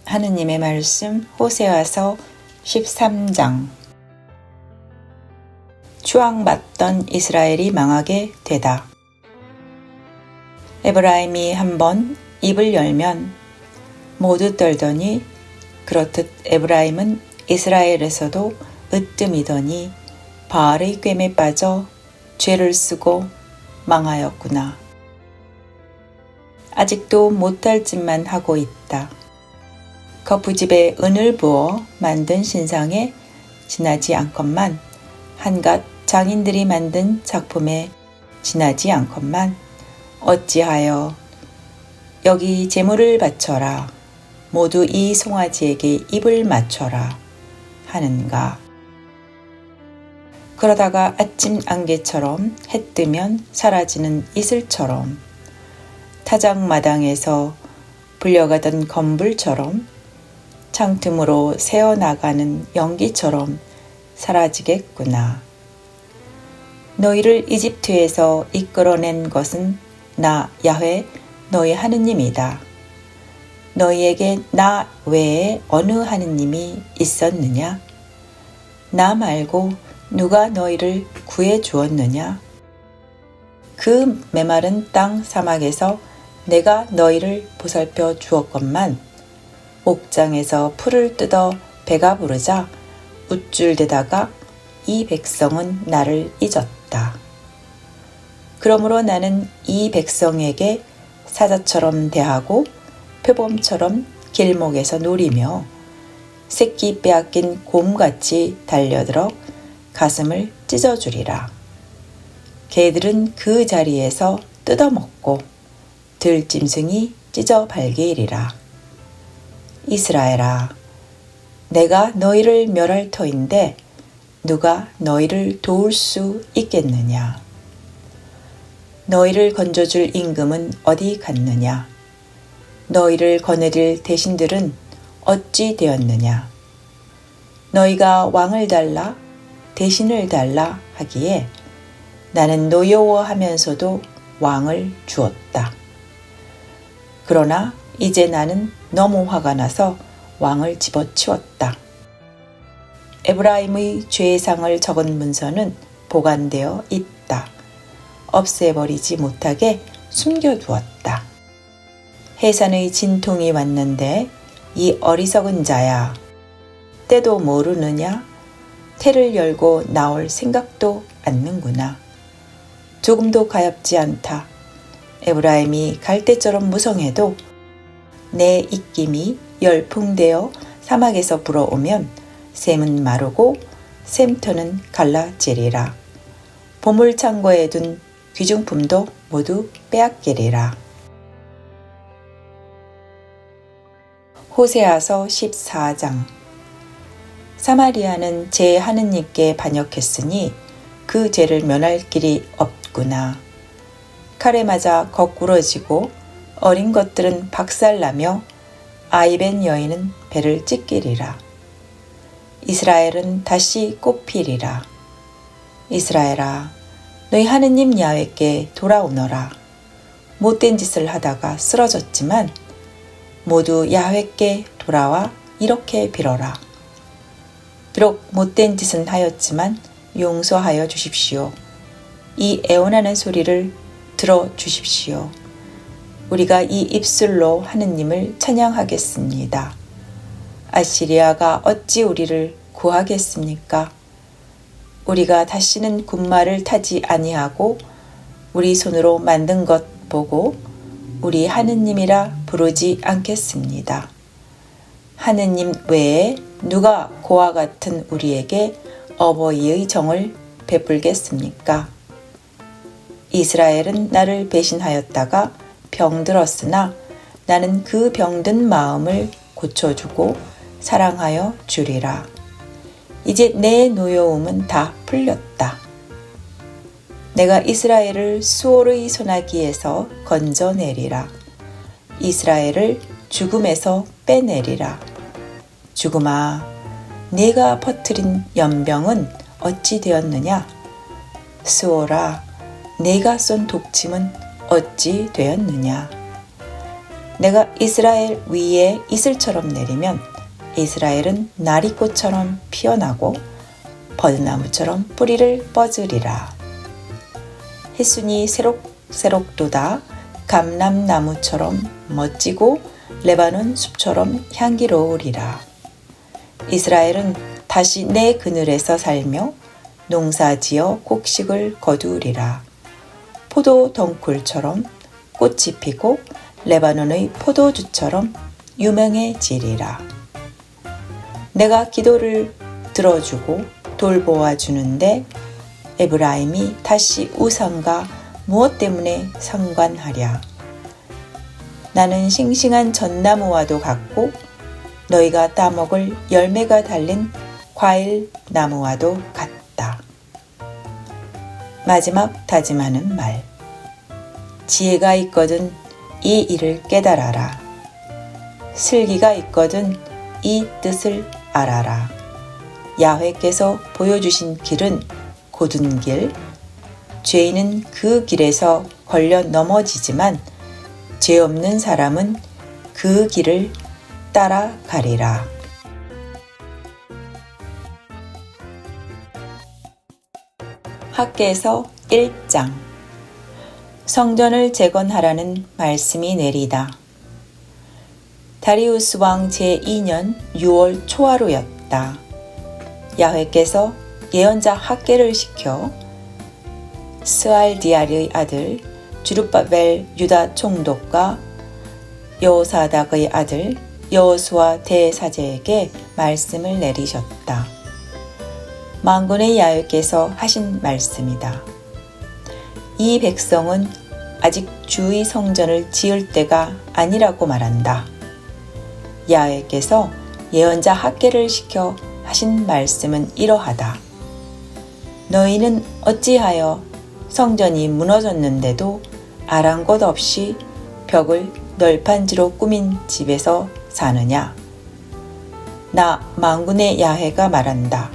하느님의 말씀 호세아서 13장. 추앙받던 이스라엘이 망하게 되다. 에브라임이 한번 입을 열면 모두 떨더니 그렇듯 에브라임은 이스라엘에서도 으뜸이더니 바알의 꿰매 빠져 죄를 쓰고 망하였구나. 아직도 못할 짓만 하고 있다. 거푸집에 은을 부어 만든 신상에 지나지 않건만 한갓 장인들이 만든 작품에 지나지 않건만 어찌하여 여기 제물을 바쳐라, 모두 이 송아지에게 입을 맞춰라 하는가. 그러다가 아침 안개처럼 해 뜨면 사라지는 이슬처럼 타작마당에서 불려가던 건불처럼 창틈으로 새어나가는 연기처럼 사라지겠구나. 너희를 이집트에서 이끌어낸 것은 나 야훼 너희 하느님이다. 너희에게 나 외에 어느 하느님이 있었느냐? 나 말고 누가 너희를 구해 주었느냐? 그 메마른 땅 사막에서 내가 너희를 보살펴 주었건만 옥장에서 풀을 뜯어 배가 부르자 우쭐대다가 이 백성은 나를 잊었다. 그러므로 나는 이 백성에게 사자처럼 대하고 표범처럼 길목에서 노리며 새끼 빼앗긴 곰같이 달려들어 가슴을 찢어주리라. 개들은 그 자리에서 뜯어먹고 들짐승이 찢어 발개이리라. 이스라엘아, 내가 너희를 멸할 터인데 누가 너희를 도울 수 있겠느냐? 너희를 건져줄 임금은 어디 갔느냐? 너희를 거느릴 대신들은 어찌 되었느냐? 너희가 왕을 달라 대신을 달라 하기에 나는 노여워하면서도 왕을 주었다. 그러나 이제 나는 너무 화가 나서 왕을 집어치웠다. 에브라임의 죄상을 적은 문서는 보관되어 있다. 없애버리지 못하게 숨겨두었다. 해산의 진통이 왔는데 이 어리석은 자야, 때도 모르느냐? 태를 열고 나올 생각도 않는구나. 조금도 가엾지 않다. 에브라임이 갈대처럼 무성해도 내 입김이 열풍되어 사막에서 불어오면 샘은 마르고 샘터는 갈라지리라. 보물창고에 둔 귀중품도 모두 빼앗기리라. 호세아서 14장. 사마리아는 제 하느님께 반역했으니 그 죄를 면할 길이 없구나. 칼에 맞아 거꾸러지고 어린 것들은 박살나며 아이벤 여인은 배를 찢기리라. 이스라엘은 다시 꽃피리라. 이스라엘아, 너희 하느님 야훼께 돌아오너라. 못된 짓을 하다가 쓰러졌지만 모두 야훼께 돌아와 이렇게 빌어라. 비록 못된 짓은 하였지만 용서하여 주십시오. 이 애원하는 소리를 들어주십시오. 우리가 이 입술로 하느님을 찬양하겠습니다. 아시리아가 어찌 우리를 구하겠습니까? 우리가 다시는 군마를 타지 아니하고 우리 손으로 만든 것 보고 우리 하느님이라 부르지 않겠습니다. 하느님 외에 누가 고와 같은 우리에게 어버이의 정을 베풀겠습니까? 이스라엘은 나를 배신하였다가 병들었으나 나는 그 병든 마음을 고쳐주고 사랑하여 주리라. 이제 내 노여움은 다 풀렸다. 내가 이스라엘을 수올의 소나기에서 건져내리라. 이스라엘을 죽음에서 빼내리라. 죽음아, 네가 퍼뜨린 연병은 어찌 되었느냐? 수올아, 네가 쏜 독침은 어찌 되었느냐? 내가 이스라엘 위에 이슬처럼 내리면 이스라엘은 나리꽃처럼 피어나고 버드나무처럼 뿌리를 뻗으리라. 햇순이 새록새록 돋아 감람나무처럼 멋지고 레바논 숲처럼 향기로우리라. 이스라엘은 다시 내 그늘에서 살며 농사지어 곡식을 거두리라. 포도 덩굴처럼 꽃이 피고 레바논의 포도주처럼 유명해지리라. 내가 기도를 들어주고 돌보아 주는데 에브라임이 다시 우상과 무엇 때문에 상관하랴. 나는 싱싱한 전나무와도 같고 너희가 따먹을 열매가 달린 과일 나무와도 같다. 마지막 다짐하는 말. 지혜가 있거든 이 일을 깨달아라. 슬기가 있거든 이 뜻을 알아라. 야훼께서 보여주신 길은 곧은 길, 죄인은 그 길에서 걸려 넘어지지만 죄 없는 사람은 그 길을 따라가리라. 학개서 1장. 성전을 재건하라는 말씀이 내리다. 다리우스 왕 제2년 6월 초하루였다. 야훼께서 예언자 학개를 시켜 스알디알의 아들 주룹바벨 유다 총독과 여호사닥의 아들 여호수아 대사제에게 말씀을 내리셨다. 만군의 야훼께서 하신 말씀이다. 이 백성은 아직 주의 성전을 지을 때가 아니라고 말한다. 야훼께서 예언자 학개를 시켜 하신 말씀은 이러하다. 너희는 어찌하여 성전이 무너졌는데도 아랑곳 없이 벽을 널판지로 꾸민 집에서 사느냐? 나 만군의 야훼가 말한다.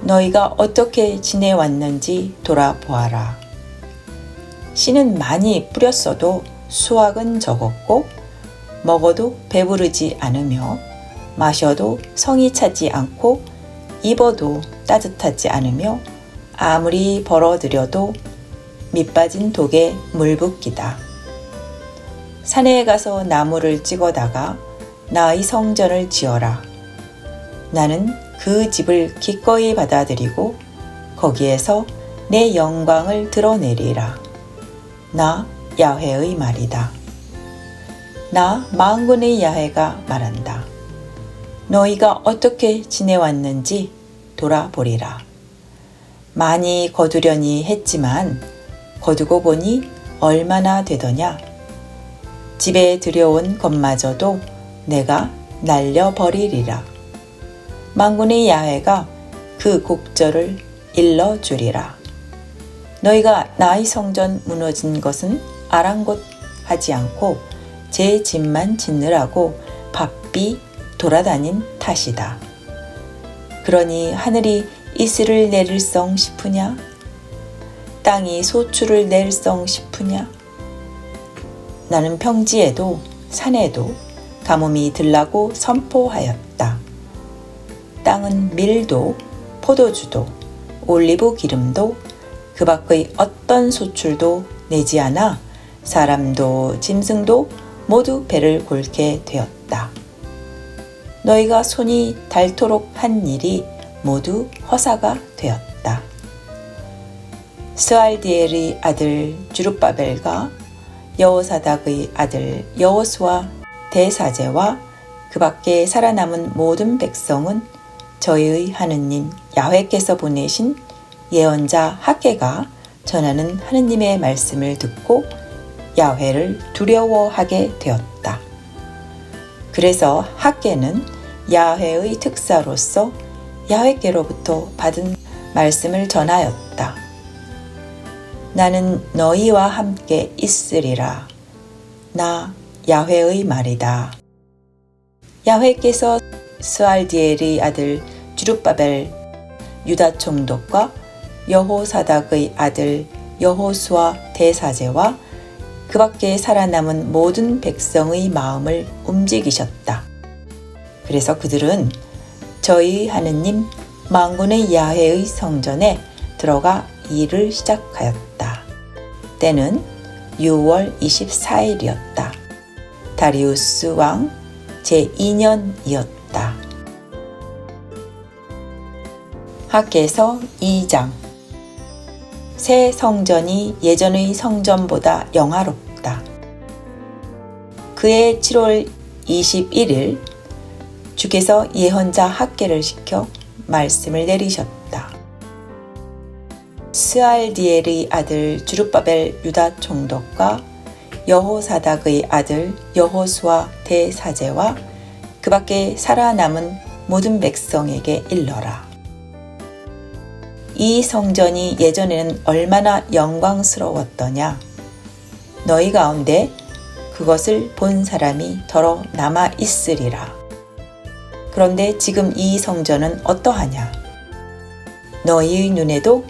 너희가 어떻게 지내왔는지 돌아보아라. 씨는 많이 뿌렸어도 수확은 적었고 먹어도 배부르지 않으며 마셔도 성이 차지 않고 입어도 따뜻하지 않으며 아무리 벌어들여도 밑빠진 독에 물붓기다. 산에 가서 나무를 찍어다가 나의 성전을 지어라. 나는 그 집을 기꺼이 받아들이고 거기에서 내 영광을 드러내리라. 나 야훼의 말이다. 나 만군의 야훼가 말한다. 너희가 어떻게 지내왔는지 돌아보리라. 많이 거두려니 했지만 거두고 보니 얼마나 되더냐. 집에 들여온 것마저도 내가 날려버리리라. 만군의 야훼가 그 곡절을 일러주리라. 너희가 나의 성전 무너진 것은 아랑곳 하지 않고 제 집만 짓느라고 바삐 돌아다닌 탓이다. 그러니 하늘이 이슬을 내릴성 싶으냐? 땅이 소출을 낼성 싶으냐? 나는 평지에도 산에도 가뭄이 들라고 선포하였다. 땅은 밀도, 포도주도, 올리브 기름도 그 밖의 어떤 소출도 내지 않아 사람도 짐승도 모두 배를 골게 되었다. 너희가 손이 닳도록 한 일이 모두 허사가 되었다. 스알디엘의 아들 주룹바벨과 여호사닥의 아들 여호수아 대사제와 그 밖에 살아남은 모든 백성은 저희의 하느님 야훼께서 보내신 예언자 학개가 전하는 하느님의 말씀을 듣고 야훼를 두려워하게 되었다. 그래서 학개는 야훼의 특사로서 야훼께로부터 받은 말씀을 전하였다. 나는 너희와 함께 있으리라. 나 야훼의 말이다. 야훼께서 스알디엘의 아들 주룹바벨 유다 총독과 여호사닥의 아들 여호수아 대사제와 그 밖에 살아남은 모든 백성의 마음을 움직이셨다. 그래서 그들은 저희 하느님 만군의 야훼의 성전에 들어가 일을 시작하였다. 때는 6월 24일이었다. 다리우스 왕 제2년이었다. 학개서 2장. 새 성전이 예전의 성전보다 영화롭다. 그해 7월 21일 주께서 예언자 학개를 시켜 말씀을 내리셨다. 스알디엘의 아들 주룹바벨 유다 총독과 여호사닥의 아들 여호수아 대사제와 그 밖에 살아남은 모든 백성에게 일러라. 이 성전이 예전에는 얼마나 영광스러웠더냐. 너희 가운데 그것을 본 사람이 더러 남아 있으리라. 그런데 지금 이 성전은 어떠하냐. 너희의 눈에도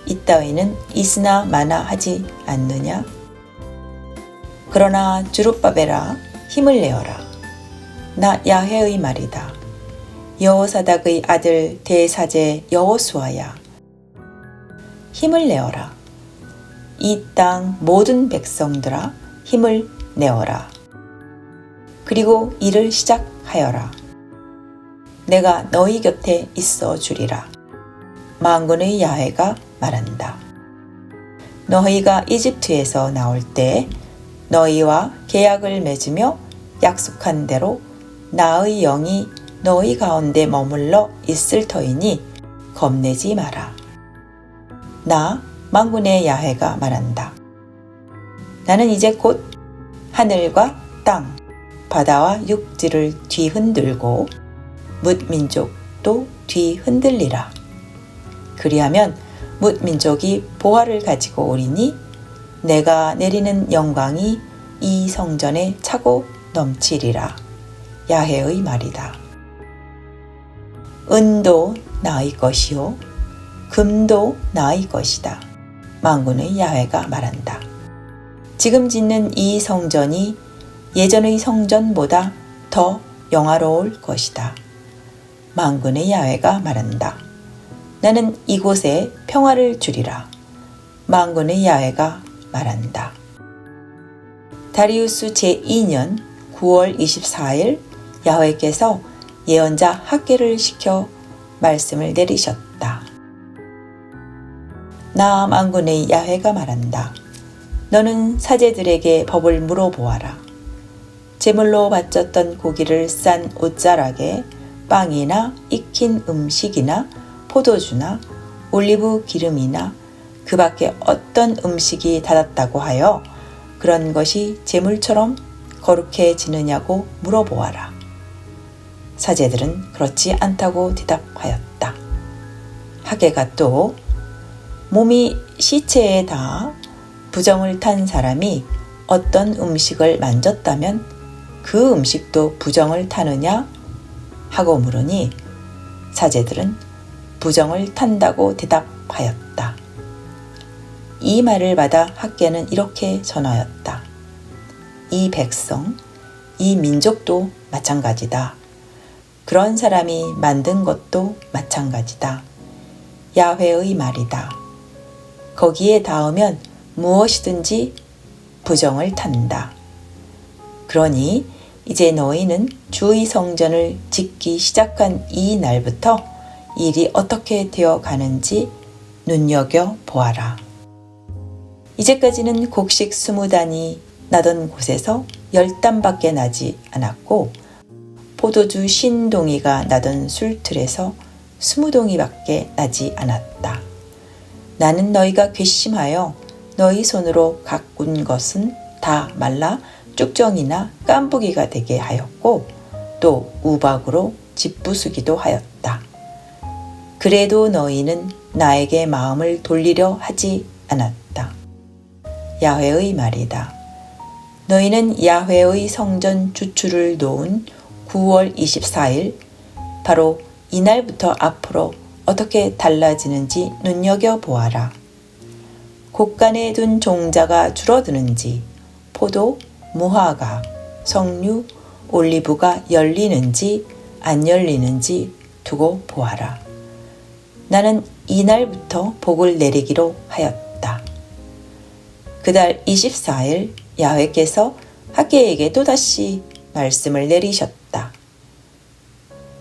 이따위는 있으나 마나 하지 않느냐. 그러나 주룹바벨아 힘을 내어라. 나 야훼의 말이다. 여호사닥의 아들 대사제 여호수아야, 힘을 내어라. 이 땅 모든 백성들아 힘을 내어라. 그리고 일을 시작하여라. 내가 너희 곁에 있어 주리라. 만군의 야훼가 말한다. 너희가 이집트에서 나올 때 너희와 계약을 맺으며 약속한 대로 나의 영이 너희 가운데 머물러 있을 터이니 겁내지 마라. 나 만군의 야훼가 말한다. 나는 이제 곧 하늘과 땅, 바다와 육지를 뒤흔들고 뭇 민족도 뒤흔들리라. 그리하면 뭇 민족이 보화를 가지고 오리니 내가 내리는 영광이 이 성전에 차고 넘치리라. 야훼의 말이다. 은도 나의 것이요 금도 나의 것이다. 만군의 야훼가 말한다. 지금 짓는 이 성전이 예전의 성전보다 더 영화로울 것이다. 만군의 야훼가 말한다. 나는 이곳에 평화를 주리라. 만군의 야훼가 말한다. 다리우스 제2년 9월 24일 야훼께서 예언자 학개를 시켜 말씀을 내리셨다. 나 만군의 야훼가 말한다. 너는 사제들에게 법을 물어보아라. 제물로 바쳤던 고기를 싼 옷자락에 빵이나 익힌 음식이나 포도주나 올리브 기름이나 그 밖에 어떤 음식이 닿았다고 하여 그런 것이 제물처럼 거룩해지느냐고 물어보아라. 사제들은 그렇지 않다고 대답하였다. 학개가 또 몸이 시체에 닿아 부정을 탄 사람이 어떤 음식을 만졌다면 그 음식도 부정을 타느냐 하고 물으니 사제들은 부정을 탄다고 대답하였다. 이 말을 받아 학개는 이렇게 전하였다. 이 백성, 이 민족도 마찬가지다. 그런 사람이 만든 것도 마찬가지다. 야훼의 말이다. 거기에 닿으면 무엇이든지 부정을 탄다. 그러니 이제 너희는 주의 성전을 짓기 시작한 이 날부터 일이 어떻게 되어 가는지 눈여겨 보아라. 이제까지는 곡식 20단이 나던 곳에서 10단밖에 나지 않았고 포도주 50동이가 나던 술틀에서 20동이밖에 나지 않았다. 나는 너희가 괘씸하여 너희 손으로 가꾼 것은 다 말라 쭉정이나 깐부기가 되게 하였고 또 우박으로 짓부수기도 하였다. 그래도 너희는 나에게 마음을 돌리려 하지 않았다. 야훼의 말이다. 너희는 야훼의 성전 주추를 놓은 9월 24일 바로 이날부터 앞으로 어떻게 달라지는지 눈여겨보아라. 곳간에 둔 종자가 줄어드는지, 포도, 무화과, 석류, 올리브가 열리는지 안 열리는지 두고 보아라. 나는 이날부터 복을 내리기로 하였다. 그달 24일 야훼께서 학개에게 또다시 말씀을 내리셨다.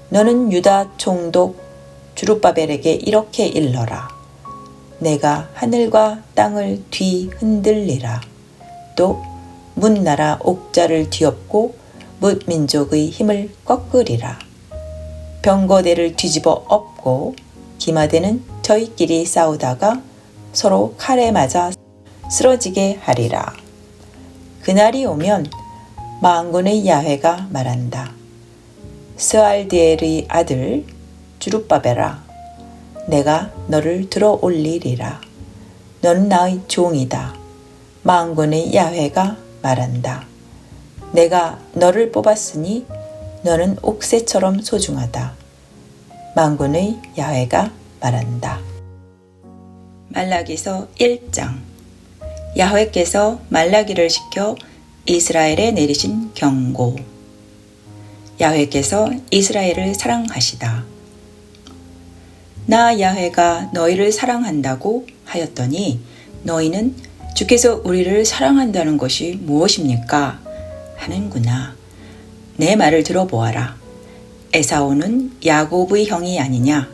너는 유다 총독 주룹바벨에게 이렇게 일러라. 내가 하늘과 땅을 뒤흔들리라. 또 문나라 옥자를 뒤엎고 뭇 민족의 힘을 꺾으리라. 병거대를 뒤집어 엎고 기마대는 저희끼리 싸우다가 서로 칼에 맞아 쓰러지게 하리라. 그날이 오면 만군의 야훼가 말한다. 스알디엘의 아들 주룹바벨아, 내가 너를 들어 올리리라. 너는 나의 종이다. 만군의 야훼가 말한다. 내가 너를 뽑았으니 너는 옥새처럼 소중하다. 만군의 야훼가 말한다. 말라기서 1장. 야훼께서 말라기를 시켜 이스라엘에 내리신 경고. 야훼께서 이스라엘을 사랑하시다. 나 야훼가 너희를 사랑한다고 하였더니 너희는 주께서 우리를 사랑한다는 것이 무엇입니까? 하는구나. 내 말을 들어보아라. 에사오는 야곱의 형이 아니냐?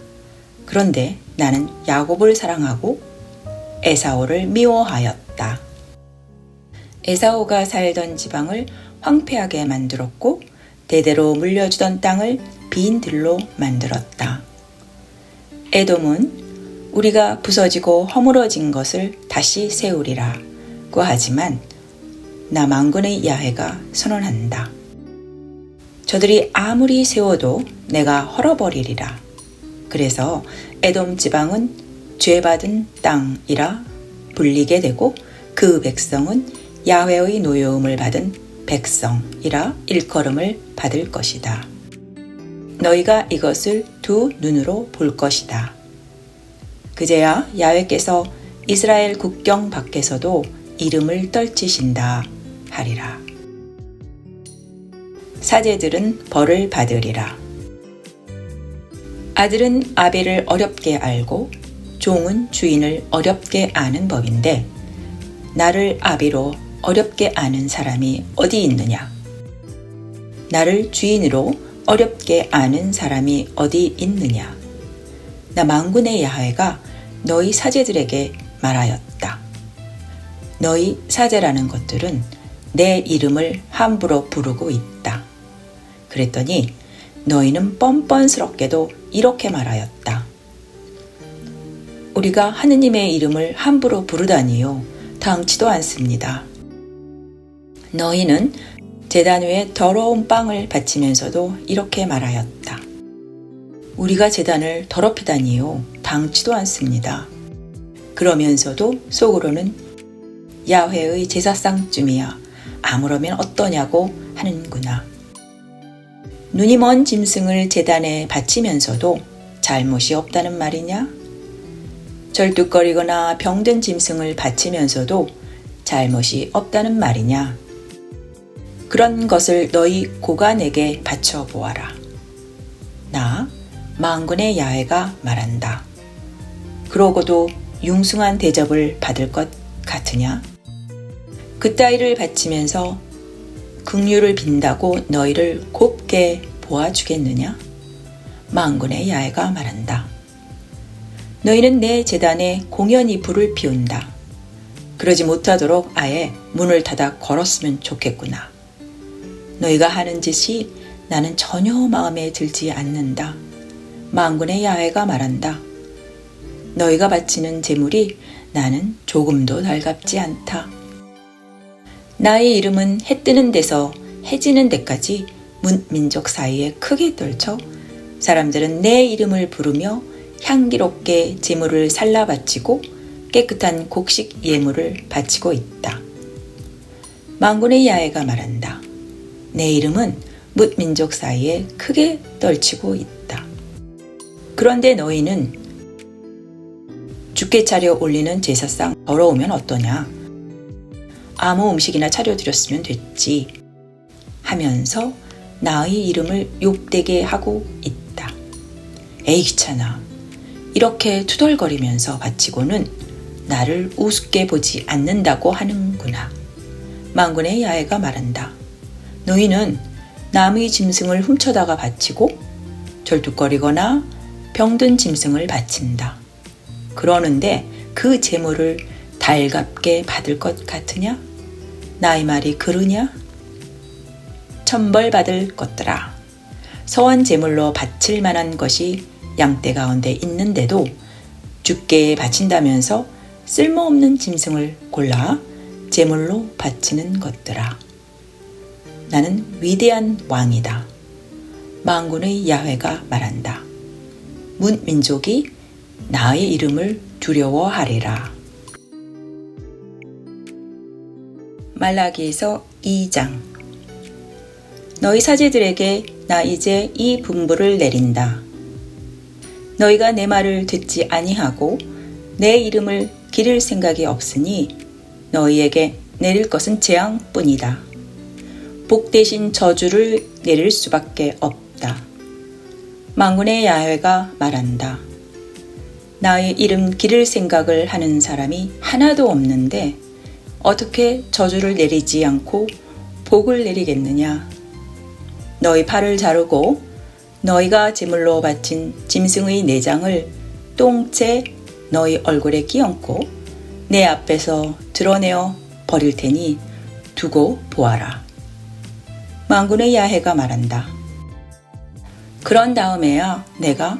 그런데 나는 야곱을 사랑하고 에사오를 미워하였다. 에사오가 살던 지방을 황폐하게 만들었고 대대로 물려주던 땅을 빈 들로 만들었다. 에돔은 우리가 부서지고 허물어진 것을 다시 세우리라고 하지만 나 만군의 야훼가 선언한다. 저들이 아무리 세워도 내가 헐어버리리라. 그래서 에돔 지방은 죄받은 땅이라 불리게 되고 그 백성은 야훼의 노여움을 받은 백성이라 일컬음을 받을 것이다. 너희가 이것을 두 눈으로 볼 것이다. 그제야 야훼께서 이스라엘 국경 밖에서도 이름을 떨치신다 하리라. 사제들은 벌을 받으리라. 아들은 아벨을 어렵게 알고 종은 주인을 어렵게 아는 법인데 나를 아비로 어렵게 아는 사람이 어디 있느냐? 나를 주인으로 어렵게 아는 사람이 어디 있느냐? 나 만군의 야훼가 너희 사제들에게 말하였다. 너희 사제라는 것들은 내 이름을 함부로 부르고 있다. 그랬더니 너희는 뻔뻔스럽게도 이렇게 말하였다. 우리가 하느님의 이름을 함부로 부르다니요. 당치도 않습니다. 너희는 제단 위에 더러운 빵을 바치면서도 이렇게 말하였다. 우리가 제단을 더럽히다니요. 당치도 않습니다. 그러면서도 속으로는 야훼의 제사상쯤이야 아무러면 어떠냐고 하는구나. 눈이 먼 짐승을 제단에 바치면서도 잘못이 없다는 말이냐? 절뚝거리거나 병든 짐승을 바치면서도 잘못이 없다는 말이냐? 그런 것을 너희 고관에게 바쳐보아라. 나 만군의 야훼가 말한다. 그러고도 융숭한 대접을 받을 것 같으냐? 그따위를 바치면서 긍휼을 빈다고 너희를 곱게 보아주겠느냐? 만군의 야훼가 말한다. 너희는 내 제단에 공연히 불을 피운다. 그러지 못하도록 아예 문을 닫아 걸었으면 좋겠구나. 너희가 하는 짓이 나는 전혀 마음에 들지 않는다. 만군의 야훼가 말한다. 너희가 바치는 제물이 나는 조금도 달갑지 않다. 나의 이름은 해 뜨는 데서 해 지는 데까지 민족 사이에 크게 떨쳐 사람들은 내 이름을 부르며 향기롭게 제물을 살라 바치고 깨끗한 곡식 예물을 바치고 있다. 만군의 야훼가 말한다. 내 이름은 뭇 민족 사이에 크게 떨치고 있다. 그런데 너희는 죽게 차려 올리는 제사상 더러우면 어떠냐? 아무 음식이나 차려드렸으면 됐지 하면서 나의 이름을 욕되게 하고 있다. 에이 귀찮아. 이렇게 투덜거리면서 바치고는 나를 우습게 보지 않는다고 하는구나. 만군의 야훼가 말한다. 너희는 남의 짐승을 훔쳐다가 바치고 절뚝거리거나 병든 짐승을 바친다. 그러는데 그 제물을 달갑게 받을 것 같으냐? 나의 말이 그르냐? 천벌받을 것들아. 서원 제물로 바칠 만한 것이 양떼 가운데 있는데도 주께 바친다면서 쓸모없는 짐승을 골라 제물로 바치는 것들아. 나는 위대한 왕이다. 만군의 야훼가 말한다. 문 민족이 나의 이름을 두려워하리라. 말라기에서 2장. 너희 사제들에게 나 이제 이 분부를 내린다. 너희가 내 말을 듣지 아니하고 내 이름을 기를 생각이 없으니 너희에게 내릴 것은 재앙뿐이다. 복 대신 저주를 내릴 수밖에 없다. 만군의 야훼가 말한다. 나의 이름 기를 생각을 하는 사람이 하나도 없는데 어떻게 저주를 내리지 않고 복을 내리겠느냐? 너희 팔을 자르고 너희가 제물로 바친 짐승의 내장을 똥채 너희 얼굴에 끼얹고 내 앞에서 드러내어 버릴 테니 두고 보아라. 만군의 야훼가 말한다. 그런 다음에야 내가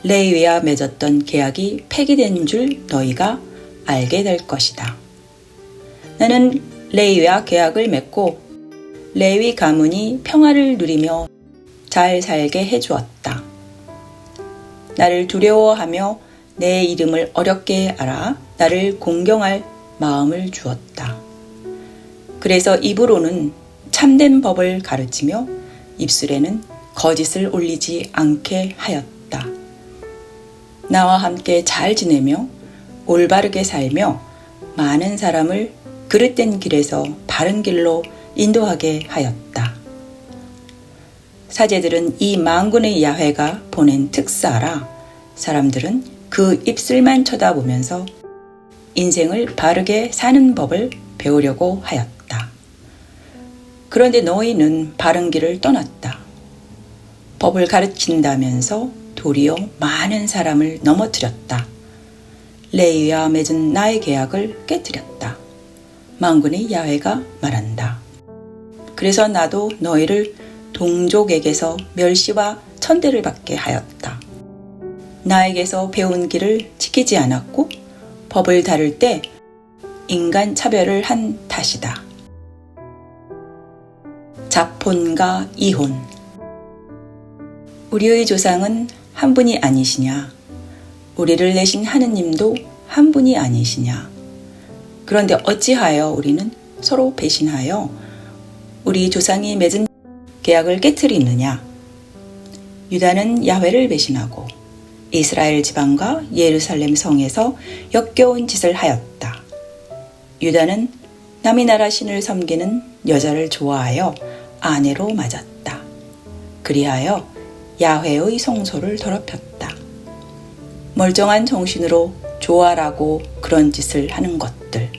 레위와 맺었던 계약이 폐기된 줄 너희가 알게 될 것이다. 나는 레위와 계약을 맺고 레위 가문이 평화를 누리며 잘 살게 해주었다. 나를 두려워하며 내 이름을 어렵게 알아 나를 공경할 마음을 주었다. 그래서 입으로는 참된 법을 가르치며 입술에는 거짓을 올리지 않게 하였다. 나와 함께 잘 지내며 올바르게 살며 많은 사람을 그릇된 길에서 바른 길로 인도하게 하였다. 사제들은 이 만군의 야훼가 보낸 특사라 사람들은 그 입술만 쳐다보면서 인생을 바르게 사는 법을 배우려고 하였다. 그런데 너희는 바른 길을 떠났다. 법을 가르친다면서 도리어 많은 사람을 넘어뜨렸다. 레위와 맺은 나의 계약을 깨뜨렸다. 만군의 야훼가 말한다. 그래서 나도 너희를 동족에게서 멸시와 천대를 받게 하였다. 나에게서 배운 길을 지키지 않았고 법을 다룰 때 인간 차별을 한 탓이다. 자폰과 이혼. 우리의 조상은 한 분이 아니시냐? 우리를 내신 하느님도 한 분이 아니시냐? 그런데 어찌하여 우리는 서로 배신하여 우리 조상이 맺은 계약을 깨트리느냐? 유다는 야훼를 배신하고 이스라엘 지방과 예루살렘 성에서 역겨운 짓을 하였다. 유다는 남의 나라 신을 섬기는 여자를 좋아하여 아내로 맞았다. 그리하여 야훼의 성소를 더럽혔다. 멀쩡한 정신으로 좋아라고 그런 짓을 하는 것들.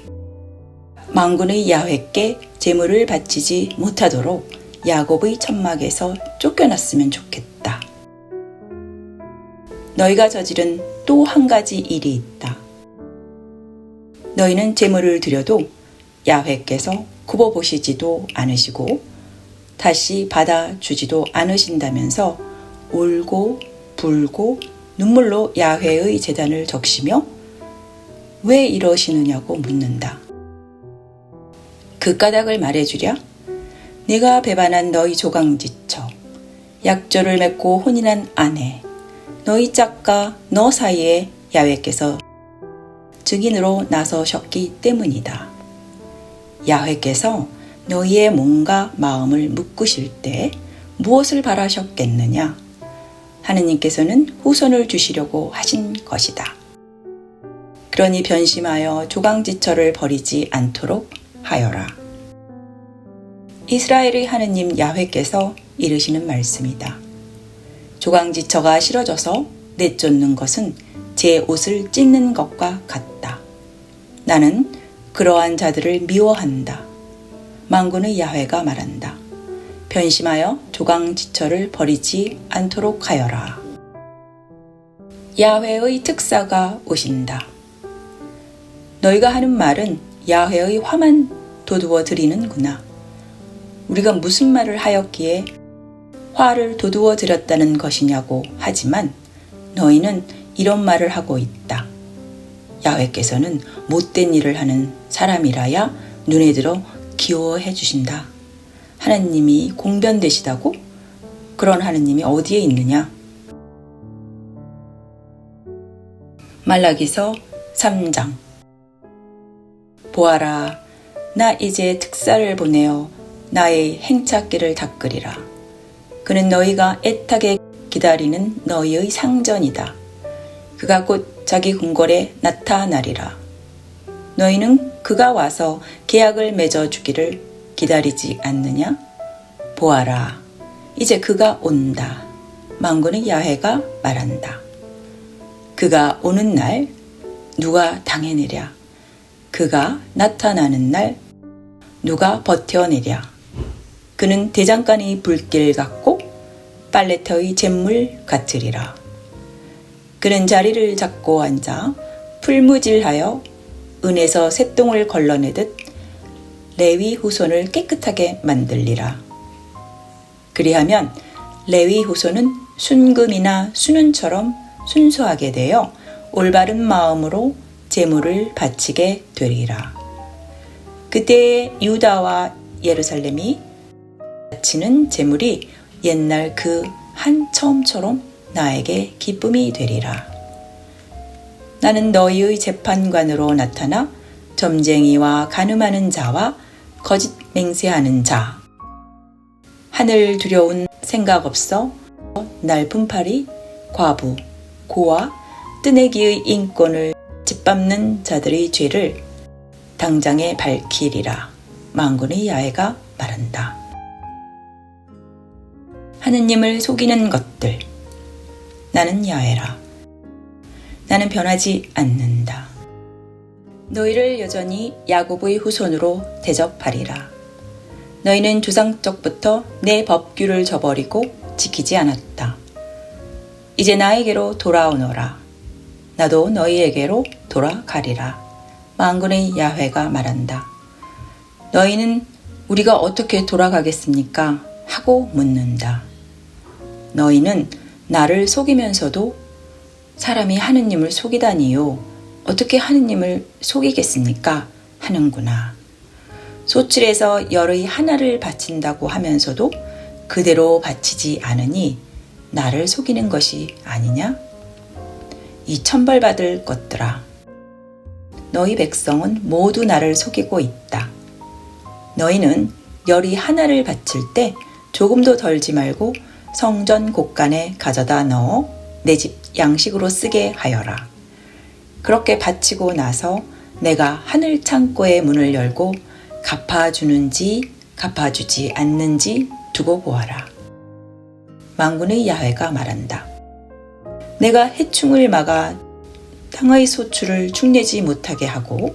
만군의 야훼께 제물을 바치지 못하도록 야곱의 천막에서 쫓겨났으면 좋겠다. 너희가 저지른 또 한 가지 일이 있다. 너희는 제물을 드려도 야훼께서 굽어보시지도 않으시고 다시 받아주지도 않으신다면서 울고 불고 눈물로 야훼의 제단을 적시며 왜 이러시느냐고 묻는다. 그 까닭을 말해주랴? 내가 배반한 너희 조강지처, 약조를 맺고 혼인한 아내, 너희 짝과 너 사이에 야훼께서 증인으로 나서셨기 때문이다. 야훼께서 너희의 몸과 마음을 묶으실 때 무엇을 바라셨겠느냐? 하느님께서는 후손을 주시려고 하신 것이다. 그러니 변심하여 조강지처를 버리지 않도록 하여라. 이스라엘의 하느님 야훼께서 이르시는 말씀이다. 조강지처가 싫어져서 내쫓는 것은 제 옷을 찢는 것과 같다. 나는 그러한 자들을 미워한다. 만군의 야훼가 말한다. 변심하여 조강지처를 버리지 않도록 하여라. 야훼의 특사가 오신다. 너희가 하는 말은 야훼의 화만 돋우어 드리는구나. 우리가 무슨 말을 하였기에 화를 돋우어 드렸다는 것이냐고 하지만 너희는 이런 말을 하고 있다. 야훼께서는 못된 일을 하는 사람이라야 눈에 들어 귀여워해 주신다. 하나님이 공변되시다고? 그런 하나님이 어디에 있느냐? 말라기서 3장. 보아라, 나 이제 특사를 보내어 나의 행착기를 닦으리라. 그는 너희가 애타게 기다리는 너희의 상전이다. 그가 곧 자기 궁궐에 나타나리라. 너희는 그가 와서 계약을 맺어주기를 기다리지 않느냐? 보아라, 이제 그가 온다. 만군의 야훼가 말한다. 그가 오는 날 누가 당해내랴? 그가 나타나는 날 누가 버텨내랴? 그는 대장간의 불길 같고 빨래터의 잿물 같으리라. 그는 자리를 잡고 앉아 풀무질하여 은에서 새똥을 걸러내듯 레위 후손을 깨끗하게 만들리라. 그리하면 레위 후손은 순금이나 순은처럼 순수하게 되어 올바른 마음으로 제물을 바치게 되리라. 그때에 유다와 예루살렘이 바치는 제물이 옛날 그 한 처음처럼 나에게 기쁨이 되리라. 나는 너희의 재판관으로 나타나 점쟁이와 간음하는 자와 거짓 맹세하는 자, 하늘 두려운 생각 없어 날 분파리, 과부, 고아, 뜨내기의 인권을 짓밟는 자들의 죄를 당장에 밝히리라. 만군의 야훼가 말한다. 하느님을 속이는 것들. 나는 야훼라. 나는 변하지 않는다. 너희를 여전히 야곱의 후손으로 대접하리라. 너희는 조상적부터 내 법규를 저버리고 지키지 않았다. 이제 나에게로 돌아오너라. 나도 너희에게로 돌아가리라. 만군의 야훼가 말한다. 너희는 우리가 어떻게 돌아가겠습니까? 하고 묻는다. 너희는 나를 속이면서도 사람이 하느님을 속이다니요. 어떻게 하느님을 속이겠습니까? 하는구나. 소출에서 열의 하나를 바친다고 하면서도 그대로 바치지 않으니 나를 속이는 것이 아니냐? 이 천벌받을 것들아. 너희 백성은 모두 나를 속이고 있다. 너희는 열이 하나를 바칠 때 조금도 덜지 말고 성전 곳간에 가져다 넣어 내 집 양식으로 쓰게 하여라. 그렇게 바치고 나서 내가 하늘 창고의 문을 열고 갚아주는지 갚아주지 않는지 두고 보아라. 만군의 야훼가 말한다. 내가 해충을 막아 땅의 소출을 축내지 못하게 하고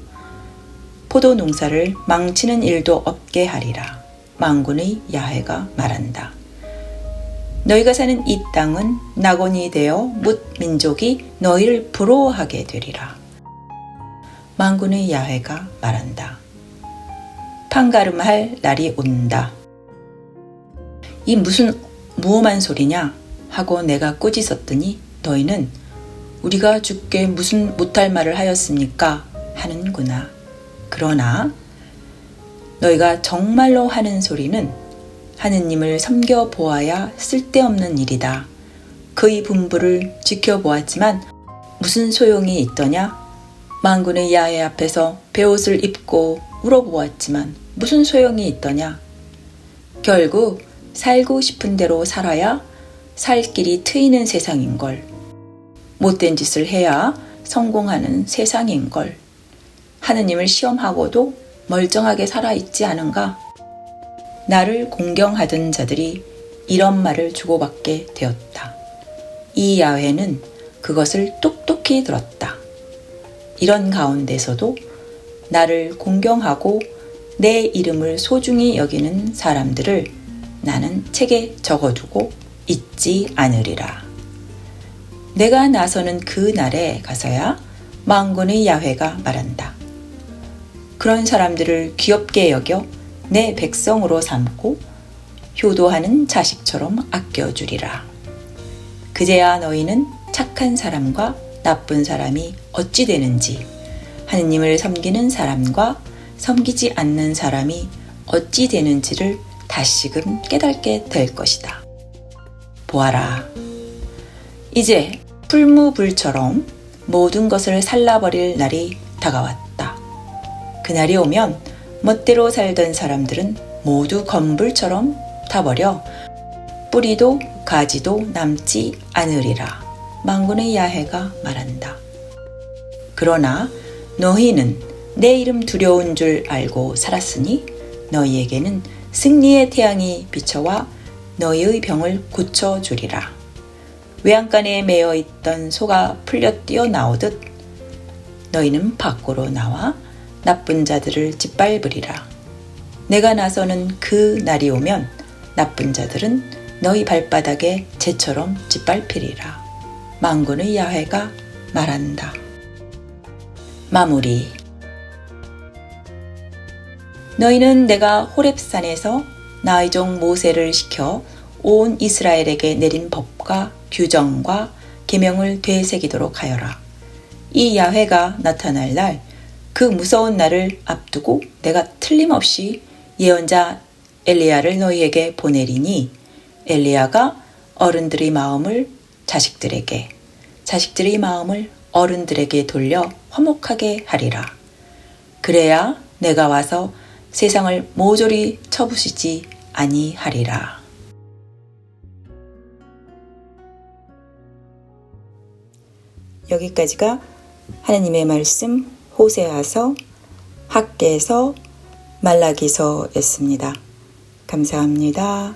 포도 농사를 망치는 일도 없게 하리라. 만군의 야훼가 말한다. 너희가 사는 이 땅은 낙원이 되어 뭇 민족이 너희를 부러워하게 되리라. 만군의 야훼가 말한다. 판가름할 날이 온다. 이 무슨 무엄한 소리냐 하고 내가 꾸짖었더니 너희는 우리가 주께 무슨 못할 말을 하였습니까? 하는구나. 그러나 너희가 정말로 하는 소리는 하느님을 섬겨보아야 쓸데없는 일이다. 그의 분부를 지켜보았지만 무슨 소용이 있더냐? 만군의 야훼 앞에서 베옷을 입고 울어보았지만 무슨 소용이 있더냐? 결국 살고 싶은 대로 살아야 살 길이 트이는 세상인걸. 못된 짓을 해야 성공하는 세상인걸. 하느님을 시험하고도 멀쩡하게 살아있지 않은가? 나를 공경하던 자들이 이런 말을 주고받게 되었다. 이 야훼는 그것을 똑똑히 들었다. 이런 가운데서도 나를 공경하고 내 이름을 소중히 여기는 사람들을 나는 책에 적어두고 잊지 않으리라. 내가 나서는 그 날에 가서야 만군의 야훼가 말한다. 그런 사람들을 귀엽게 여겨 내 백성으로 삼고 효도하는 자식처럼 아껴주리라. 그제야 너희는 착한 사람과 나쁜 사람이 어찌 되는지, 하느님을 섬기는 사람과 섬기지 않는 사람이 어찌 되는지를 다시금 깨닫게 될 것이다. 보아라. 이제 풀무불처럼 모든 것을 살라버릴 날이 다가왔다. 그날이 오면 멋대로 살던 사람들은 모두 검불처럼 타버려 뿌리도 가지도 남지 않으리라. 만군의 야훼가 말한다. 그러나 너희는 내 이름 두려운 줄 알고 살았으니 너희에게는 승리의 태양이 비쳐와 너희의 병을 고쳐주리라. 외양간에 매어 있던 소가 풀려 뛰어나오듯 너희는 밖으로 나와 나쁜 자들을 짓밟으리라. 내가 나서는 그 날이 오면 나쁜 자들은 너희 발바닥에 재처럼 짓밟히리라. 만군의 야훼가 말한다. 마무리. 너희는 내가 호렙산에서 나의 종 모세를 시켜 온 이스라엘에게 내린 법과 규정과 계명을 되새기도록 하여라. 이 야훼가 나타날 날, 그 무서운 날을 앞두고 내가 틀림없이 예언자 엘리야를 너희에게 보내리니 엘리야가 어른들의 마음을 자식들에게, 자식들의 마음을 어른들에게 돌려 화목하게 하리라. 그래야 내가 와서 세상을 모조리 쳐부수지 아니하리라. 여기까지가 하나님의 말씀 호세아서, 학개서, 말라기서였습니다. 감사합니다.